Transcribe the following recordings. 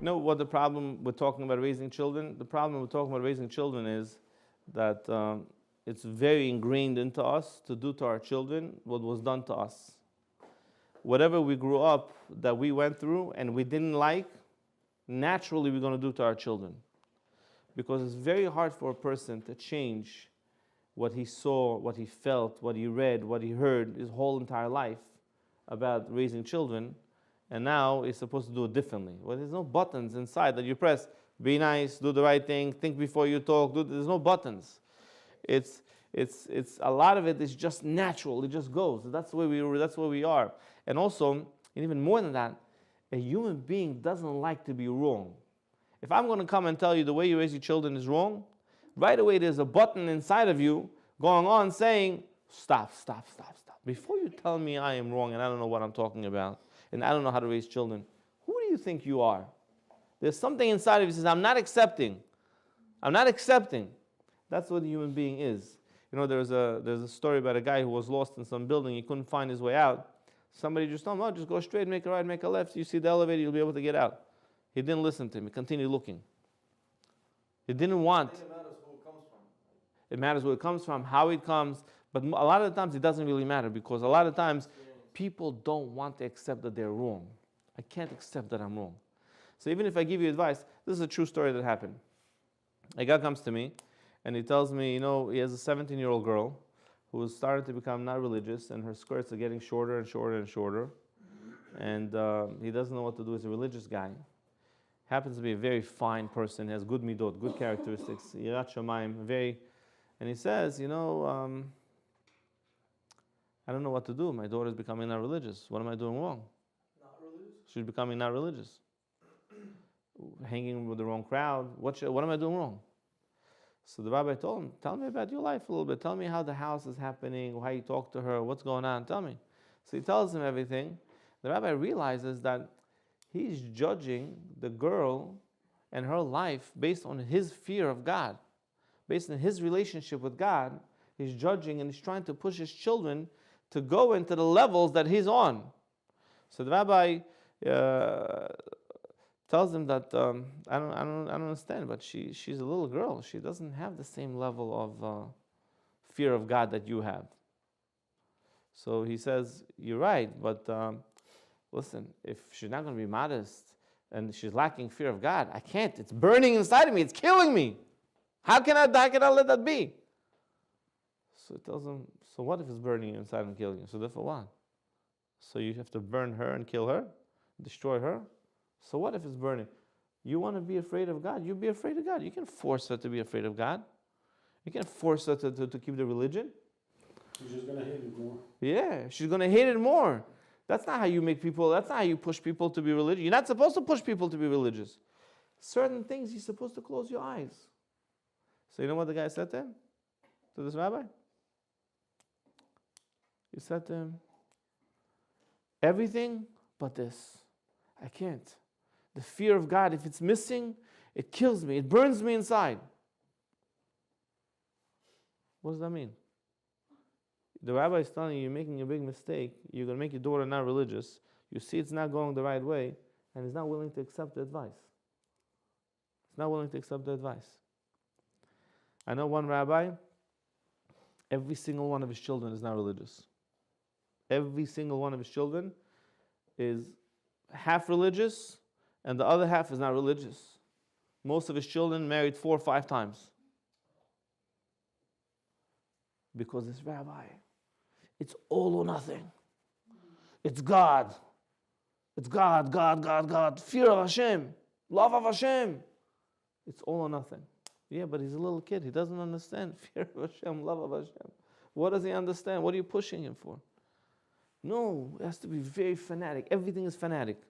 You know what the problem with talking about raising children? The problem with talking about raising children is that it's very ingrained into us to do to our children what was done to us. Whatever we grew up that we went through and we didn't like, naturally we're going to do to our children. Because it's very hard for a person to change what he saw, what he felt, what he read, what he heard his whole entire life about raising children, and now he's supposed to do it differently. Well, there's no buttons inside that you press. Be nice, do the right thing, think before you talk. There's no buttons. It's a lot of it is just natural. It just goes. That's where we are. And also, and even more than that, a human being doesn't like to be wrong. If I'm going to come and tell you the way you raise your children is wrong, right away there's a button inside of you going on saying, stop. Before you tell me I am wrong and I don't know what I'm talking about, and I don't know how to raise children, who do you think you are? There's something inside of you that says, I'm not accepting. That's what a human being is. You know, there's a story about a guy who was lost in some building. He couldn't find his way out. Somebody just told him, oh, just go straight, make a right, make a left. You see the elevator, you'll be able to get out. He didn't listen to him. He continued looking. He didn't want. It matters who it comes from. It matters where it comes from, how it comes. But a lot of the times it doesn't really matter, because a lot of times people don't want to accept that they're wrong. I can't accept that I'm wrong. So even if I give you advice, this is a true story that happened. A guy comes to me and he tells me, you know, he has a 17-year-old girl who is starting to become not religious, and her skirts are getting shorter and shorter and shorter. And he doesn't know what to do. He's a religious guy. Happens to be a very fine person, has good midot, good characteristics, yirat shamayim, and he says, you know, I don't know what to do. My daughter's becoming not religious. What am I doing wrong? Not religious? She's becoming not religious. Hanging with the wrong crowd. What am I doing wrong? So the rabbi told him, tell me about your life a little bit. Tell me how the house is happening, how you talk to her, what's going on. Tell me. So he tells him everything. The rabbi realizes that he's judging the girl and her life based on his fear of God, based on his relationship with God. He's judging and he's trying to push his children to go into the levels that he's on. So the rabbi tells him that I don't understand, but she's a little girl. She doesn't have the same level of fear of God that you have. So he says, you're right, but listen, if she's not going to be modest and she's lacking fear of God, I can't. It's burning inside of me. It's killing me. How can I let that be? So he tells him, so what if it's burning you inside and killing you? So therefore what? So you have to burn her and kill her? Destroy her? So what if it's burning? You want to be afraid of God? You be afraid of God. You can force her to be afraid of God. You can force her to keep the religion. She's just going to hate it more. Yeah, she's going to hate it more. That's not how you make people, that's not how you push people to be religious. You're not supposed to push people to be religious. Certain things you're supposed to close your eyes. So you know what the guy said to him? To this rabbi? He said to him, everything but this. I can't. The fear of God, if it's missing, it kills me. It burns me inside. What does that mean? The rabbi is telling you, you're making a big mistake. You're going to make your daughter not religious. You see it's not going the right way, and he's not willing to accept the advice. He's not willing to accept the advice. I know one rabbi, every single one of his children is not religious. Every single one of his children is half religious, and the other half is not religious. Most of his children married 4 or 5 times. Because this rabbi, it's all or nothing. It's God. It's God, God, God, God. Fear of Hashem. Love of Hashem. It's all or nothing. Yeah, but he's a little kid. He doesn't understand fear of Hashem, love of Hashem. What does he understand? What are you pushing him for? No, it has to be very fanatic. Everything is fanatic.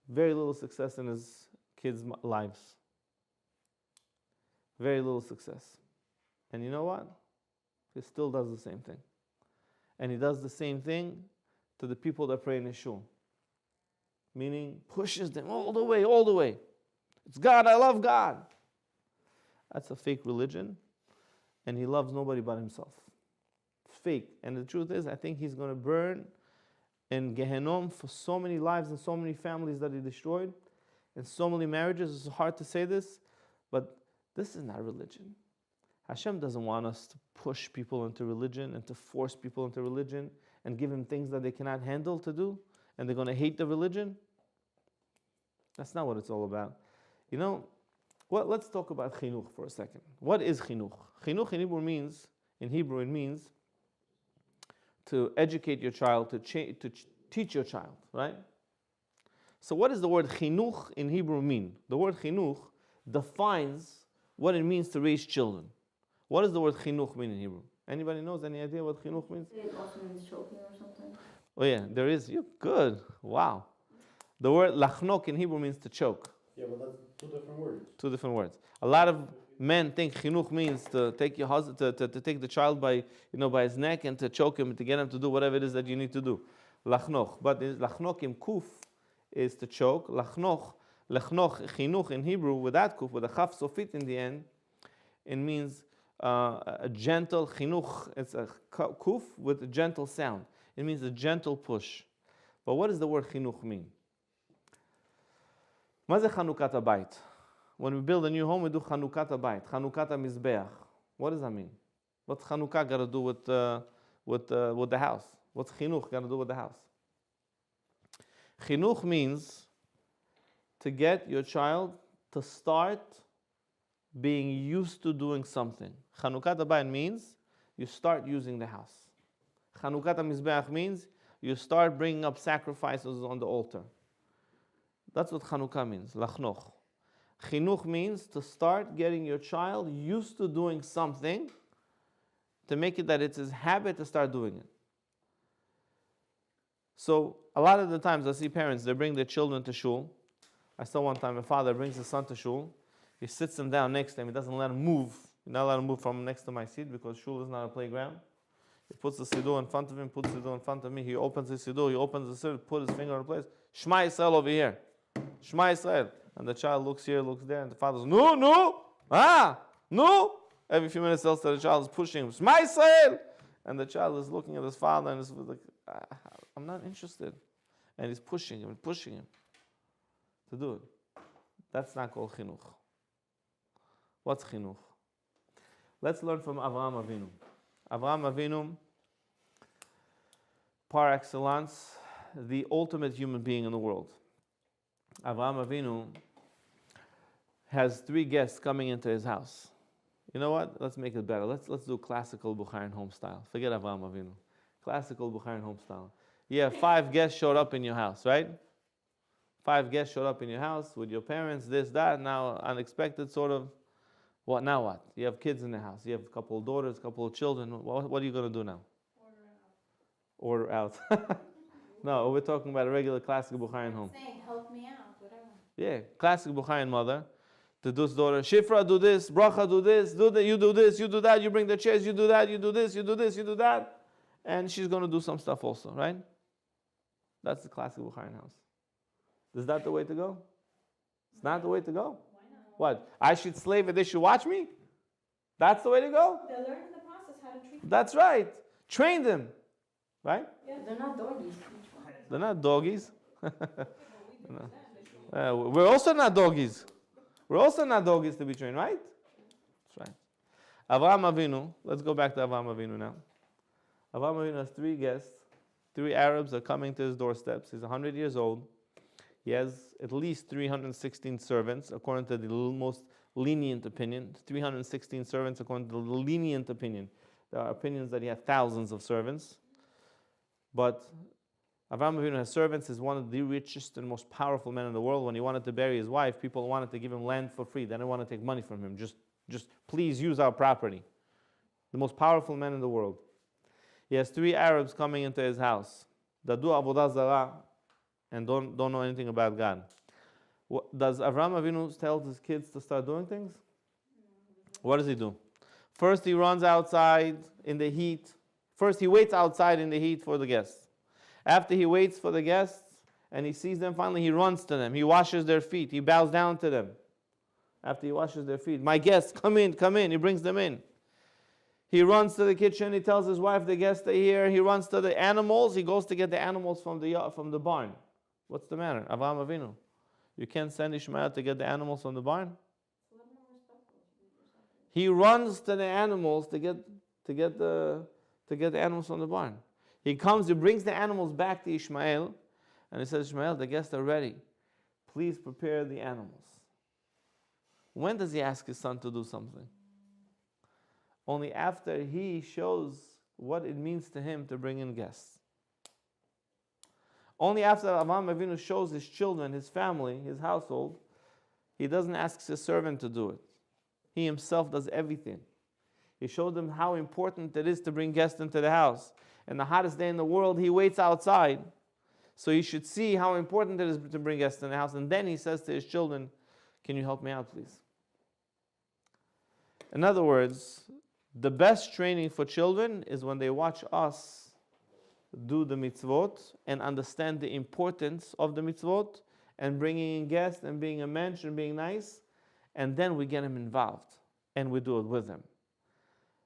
Very little success in his kids' lives. Very little success. And you know what? He still does the same thing. And he does the same thing to the people that pray in his shul. Meaning, pushes them all the way, all the way. It's God, I love God. That's a fake religion. And he loves nobody but himself. It's fake. And the truth is, I think he's going to burn in Gehenom for so many lives and so many families that he destroyed, and so many marriages. It's hard to say this, but this is not religion. Hashem doesn't want us to push people into religion and to force people into religion and give them things that they cannot handle to do, and they're going to hate the religion. That's not what it's all about. You know, well, let's talk about chinuch for a second. What is chinuch? Chinuch in Hebrew it means to educate your child, to teach your child, right? So what does the word chinuch in Hebrew mean? The word chinuch defines what it means to raise children. What does the word chinuch mean in Hebrew? Anybody knows any idea what chinuch means? It also means choking or something. Oh yeah, there is. You're good. Wow. The word lachnok in Hebrew means to choke. Yeah, but that's two different words. Two different words. A lot of men think chinuch means to take your husband, to take the child by his neck and to choke him and to get him to do whatever it is that you need to do. Lachnoch. But lachnoch in kuf is to choke. Lachnoch, chinuch in Hebrew with that kuf, with a chaf sofit in the end, it means a gentle chinuch. It's a kuf with a gentle sound. It means a gentle push. But what does the word chinuch mean? מה זה חנוכת הבית? When we build a new home, we do חנוכת הבית, חנוכת המזבח. What does that mean? What's Chanukah got to do with the house? What's chinuch got to do with the house? Chinuch means to get your child to start being used to doing something. Chanukah Bayit means you start using the house. Chanukah HaMizbeach means you start bringing up sacrifices on the altar. That's what Chanukah means, lachnoch. Chinuch means to start getting your child used to doing something, to make it that it's his habit to start doing it. So a lot of the times I see parents, they bring their children to shul. I saw one time a father brings his son to shul. He sits him down next to him. He doesn't let him move. He's not allowed to move from next to my seat because shul is not a playground. He puts the siddur in front of him, puts the siddur in front of me. He opens his siddur, he opens the siddur, put his finger in place. Shema Yisrael over here. Shema Yisrael. And the child looks here, looks there, and the father says, no. Every few minutes else the child is pushing him, Shema Yisrael. And the child is looking at his father and is like, I'm not interested. And he's pushing him to do it. That's not called chinuch. What's chinuch? Let's learn from Avraham Avinu. Avraham Avinu, par excellence, the ultimate human being in the world. Avraham Avinu has 3 guests coming into his house. You know what? Let's make it better. Let's do classical Bukharan home style. Forget Avraham Avinu. Classical Bukharan home style. Yeah, 5 guests showed up in your house, right? 5 guests showed up in your house with your parents, this, that. Now, unexpected sort of. What now? What? You have kids in the house. You have a couple of daughters, a couple of children. What are you going to do now? Order out. No, we're talking about a regular classic Bukharan home. Saying, help me out, whatever. Yeah, classic Bukharan mother. To do his daughter, Shifra, do this, Bracha, do this, do that, you do this, you do that, you bring the chairs, you do that, you do this, you do this, you do that. And she's going to do some stuff also, right? That's the classic Bukharan house. Is that the way to go? It's not the way to go. What? I should slave and they should watch me? That's the way to go? They learn in the process how to treat them. That's right. Train them. Right? Yeah, they're not doggies. They're not doggies. We're also not doggies. We're also not doggies to be trained, right? That's right. Avraham Avinu, let's go back to Avraham Avinu now. Avraham Avinu has 3 guests. 3 Arabs are coming to his doorsteps. He's 100 years old. He has at least 316 servants, according to the most lenient opinion. 316 servants, according to the lenient opinion. There are opinions that he had thousands of servants. But Avraham Avinu has servants. He's one of the richest and most powerful men in the world. When he wanted to bury his wife, people wanted to give him land for free. They didn't want to take money from him. Just please use our property. The most powerful man in the world. He has 3 Arabs coming into his house that do avodah zarah and don't know anything about God. Does Avraham Avinu tell his kids to start doing things? What does he do? First, he runs outside in the heat. First, he waits outside in the heat for the guests. After he waits for the guests and he sees them, finally he runs to them. He washes their feet. He bows down to them. After he washes their feet, my guests, come in. He brings them in. He runs to the kitchen. He tells his wife the guests are here. He runs to the animals. He goes to get the animals from the barn. What's the matter? Avraham Avinu. You can't send Ishmael to get the animals from the barn? He runs to the animals to get the animals from the barn. He comes, he brings the animals back to Ishmael, and he says, Ishmael, the guests are ready. Please prepare the animals. When does he ask his son to do something? Only after he shows what it means to him to bring in guests. Only after Avraham Avinu shows his children, his family, his household, he doesn't ask his servant to do it. He himself does everything. He showed them how important it is to bring guests into the house. And the hottest day in the world, he waits outside. So you should see how important it is to bring guests in the house. And then he says to his children, can you help me out, please? In other words, the best training for children is when they watch us do the mitzvot and understand the importance of the mitzvot and bringing in guests and being a mensch and being nice. And then we get them involved and we do it with them.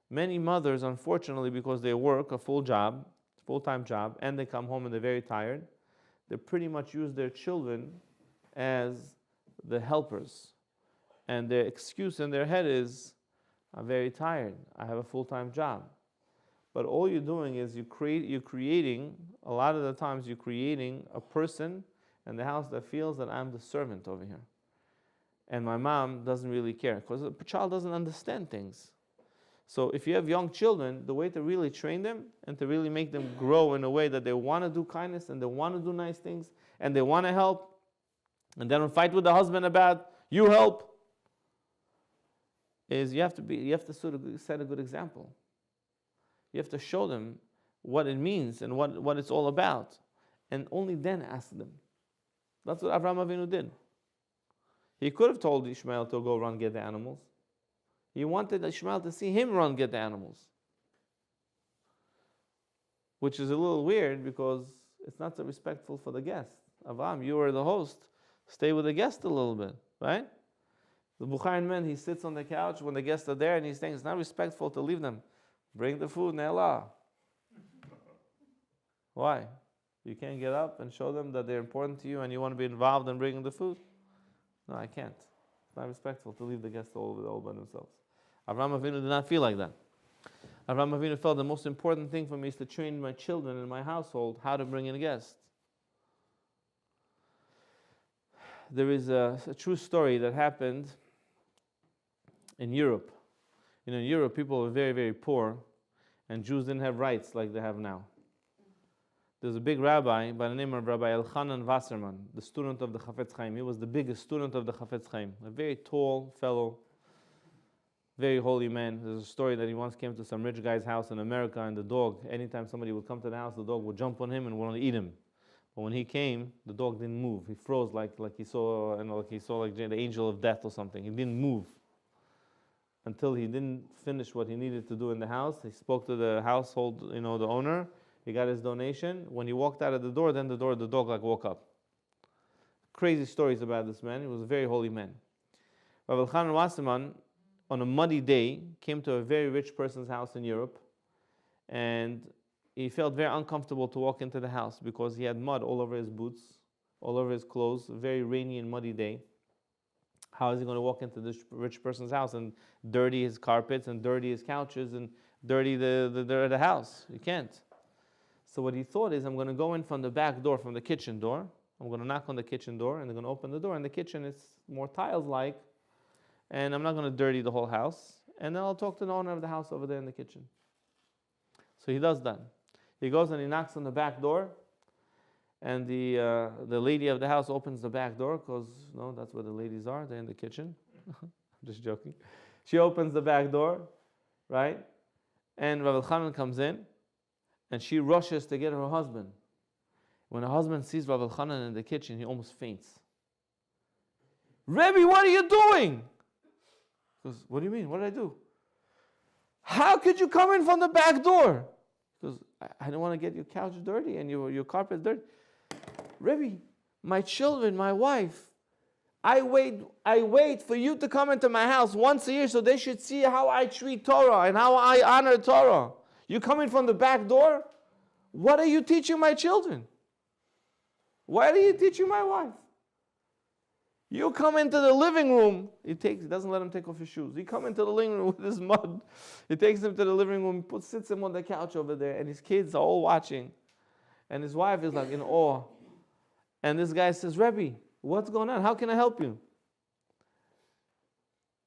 Many mothers, unfortunately, because they work a full-time job, and they come home and they're very tired, they pretty much use their children as the helpers. And their excuse in their head is, I'm very tired, I have a full-time job. But all you're doing is you're creating a person in the house that feels that I'm the servant over here. And my mom doesn't really care, because the child doesn't understand things. So if you have young children, the way to really train them and to really make them grow in a way that they want to do kindness and they want to do nice things and they want to help, and they don't fight with the husband about, you help, is you have to sort of set a good example. You have to show them what it means and what it's all about. And only then ask them. That's what Avraham Avinu did. He could have told Ishmael to go run get the animals. He wanted Ishmael to see him run get the animals. Which is a little weird because it's not so respectful for the guest. Avraham, you are the host. Stay with the guest a little bit, right? The Bukharin man, he sits on the couch when the guests are there and he's saying it's not respectful to leave them. Bring the food, Ne'elah. Why? You can't get up and show them that they're important to you and you want to be involved in bringing the food? No, I can't. It's not respectful to leave the guests all by themselves. Avraham Avinu did not feel like that. Avraham Avinu felt the most important thing for me is to train my children in my household how to bring in guests. There is a true story that happened in Europe. In Europe, people were very, very poor, and Jews didn't have rights like they have now. There's a big rabbi by the name of Rabbi Elchanan Wasserman, the student of the Chafetz Chaim. He was the biggest student of the Chafetz Chaim, a very tall fellow, very holy man. There's a story that he once came to some rich guy's house in America, and the dog, anytime somebody would come to the house, the dog would jump on him and want to eat him. But when he came, the dog didn't move. He froze like he saw the angel of death or something. He didn't move until he didn't finish what he needed to do in the house. He spoke to the household, the owner. He got his donation. When he walked out of the door, the dog woke up. Crazy stories about this man. He was a very holy man. Rabbi Elchanan Wasserman, on a muddy day, came to a very rich person's house in Europe, and he felt very uncomfortable to walk into the house because he had mud all over his boots, all over his clothes, a very rainy and muddy day. How is he going to walk into this rich person's house and dirty his carpets and dirty his couches and dirty the house? You can't. So what he thought is, I'm going to go in from the back door, from the kitchen door. I'm going to knock on the kitchen door, and they're going to open the door. And the kitchen is more tiles-like, and I'm not going to dirty the whole house. And then I'll talk to the owner of the house over there in the kitchen. So he does that. He goes and he knocks on the back door, and the lady of the house opens the back door because that's where the ladies are. They're in the kitchen. I'm just joking. She opens the back door, right? And Rabbi Elchanan comes in, and she rushes to get her husband. When her husband sees Rabbi Elchanan in the kitchen, he almost faints. Rabbi, what are you doing? He goes, what do you mean? What did I do? How could you come in from the back door? He goes, I don't want to get your couch dirty and your carpet dirty. Rabbi, my children, my wife, I wait for you to come into my house once a year so they should see how I treat Torah and how I honor Torah. You coming from the back door? What are you teaching my children? What are you teaching my wife? You come into the living room. He doesn't let him take off his shoes. He come into the living room with his mud. He takes him to the living room, sits him on the couch over there, and his kids are all watching. And his wife is like in awe. And this guy says, Rabbi, what's going on? How can I help you?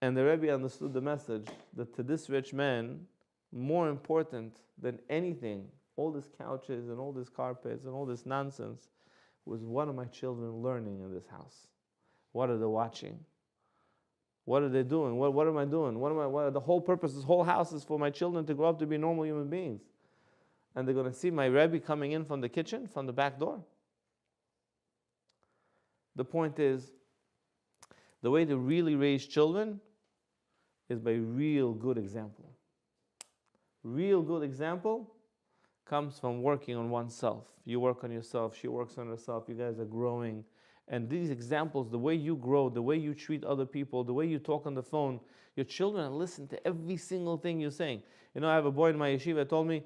And the Rebbe understood the message that to this rich man, more important than anything, all these couches and all these carpets and all this nonsense, was what are my children learning in this house? What are they watching? What are they doing? What am I doing? The whole purpose, this whole house is for my children to grow up to be normal human beings. And they're going to see my Rebbe coming in from the kitchen, from the back door. The point is, the way to really raise children is by real good example. Real good example comes from working on oneself. You work on yourself, she works on herself, you guys are growing. And these examples, the way you grow, the way you treat other people, the way you talk on the phone, your children listen to every single thing you're saying. You know, I have a boy in my yeshiva that told me,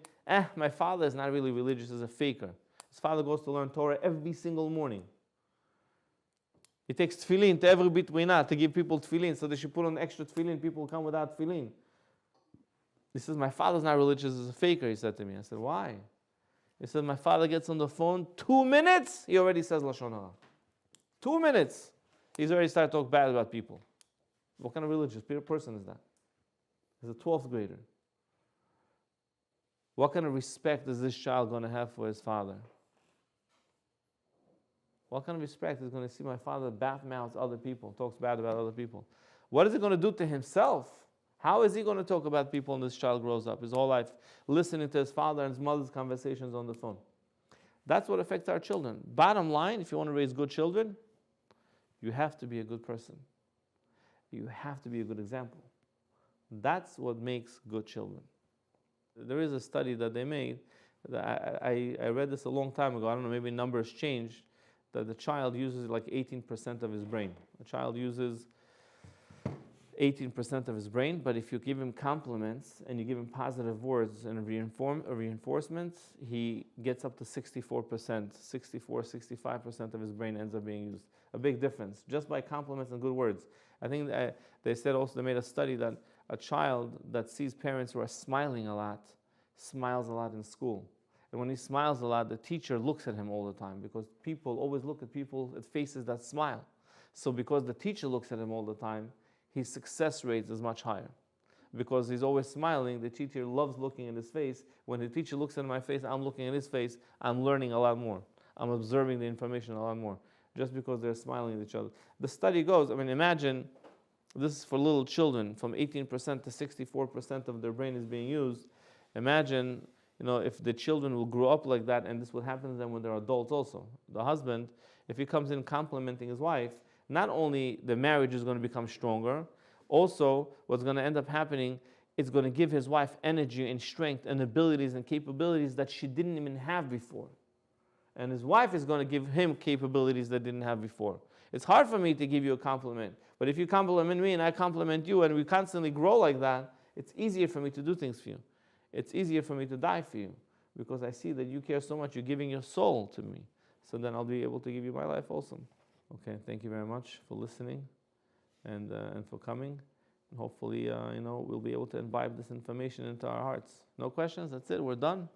my father is not really religious, he's a faker. His father goes to learn Torah every single morning. He takes tefillin to every bitwina to give people tefillin, so they should put on extra tefillin, people come without tefillin. He says, my father's not religious, he's a faker, he said to me. I said, why? He said, my father gets on the phone, 2 minutes, he already says Lashon Hara. 2 minutes, he's already started to talk bad about people. What kind of religious person is that? He's a 12th grader. What kind of respect is this child going to have for his father? What kind of respect is going to see my father mouths other people, talks bad about other people? What is he going to do to himself? How is he going to talk about people when this child grows up his whole life, listening to his father and his mother's conversations on the phone? That's what affects our children. Bottom line, if you want to raise good children, you have to be a good person. You have to be a good example. That's what makes good children. There is a study that they made. I read this a long time ago. I don't know, maybe numbers changed. That the child uses like 18% of his brain. A child uses 18% of his brain, but if you give him compliments and you give him positive words and reinforcements, he gets up to 64%, 65% of his brain ends up being used. A big difference, just by compliments and good words. I think they said also, they made a study that a child that sees parents who are smiling a lot, smiles a lot in school. And when he smiles a lot, the teacher looks at him all the time, because people always look at people at faces that smile. So because the teacher looks at him all the time, his success rate is much higher. Because he's always smiling, the teacher loves looking at his face. When the teacher looks at my face, I'm looking at his face, I'm learning a lot more. I'm observing the information a lot more, just because they're smiling at each other. The study goes, imagine, this is for little children, from 18% to 64% of their brain is being used. Imagine, if the children will grow up like that, and this will happen to them when they're adults also. The husband, if he comes in complimenting his wife, not only the marriage is going to become stronger, also what's going to end up happening, it's going to give his wife energy and strength and abilities and capabilities that she didn't even have before. And his wife is going to give him capabilities that didn't have before. It's hard for me to give you a compliment, but if you compliment me and I compliment you and we constantly grow like that, it's easier for me to do things for you. It's easier for me to die for you, because I see that you care so much, you're giving your soul to me. So then I'll be able to give you my life also. Okay, thank you very much for listening and for coming. And hopefully, we'll be able to imbibe this information into our hearts. No questions? That's it. We're done.